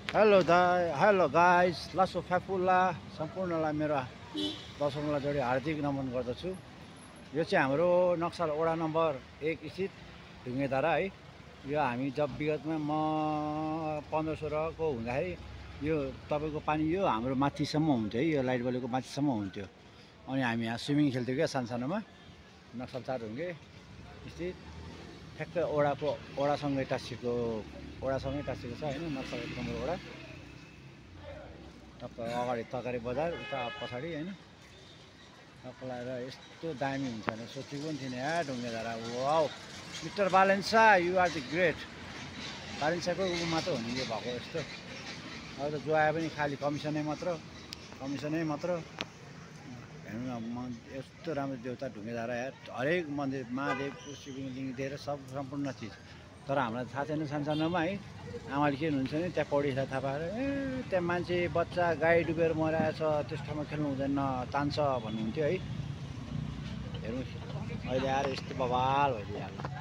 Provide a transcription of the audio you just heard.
Hello guys लासो फ्याफुल्ला सम्पूर्णलाई मेरो दर्शकलाई जोडी हार्दिक नमन गर्दछु। यो चाहिँ हाम्रो नक्सल वडा नम्बर 1 स्थित ढुङ्गेधारा है। यो हामी जब विगतमा म 15-16 को हुँदाखेरि यो तपाईँको पानी यो हाम्रो माथिसम्म हुन्थ्यो है, यो लाइट बलेको माथिसम्म हुन्थ्यो। अनि हामी यहाँ स्विमिङ खेल्थ्यौँ क्या सानसानोमा। नक्सल 4 ढुङ्गे स्थित ठ्याक्कै वडासँगै टाँसिएको छ होइन, नक्सल 1 नम्बर वडा। तपाईँ अगाडि तकारी बजार उता पछाडि होइन तपाईँलाई र यस्तो दामी हुन्छ भने सोचेको पनि थिएन यार ढुङ्गेधारा। Wow mister Balensa, you are the great. बालेन्साको मात्र हुने यो भएको यस्तो। अब त जो आए पनि खालि कमिसनै मात्र हेर्नु न। यस्तो राम्रो देउता ढुङ्गेधारा यार। हरेक मन्दिर महादेवको शिवलिङ्ग दिएर सम्पूर्ण चिज। तर हामीलाई थाहा छैन सानसानोमा है, आमाले के हुनुहुन्छ नि त्यहाँ पौडीलाई थाहा पाएर त्यहाँ मान्छे बच्चा गाई डुबेर मराएछ, त्यस ठाउँमा खेल्नु हुँदैन तान्छ भन्नुहुन्थ्यो है। हेर्नु अहिले आएर यस्तो बवाल भइदिइहाल्यो।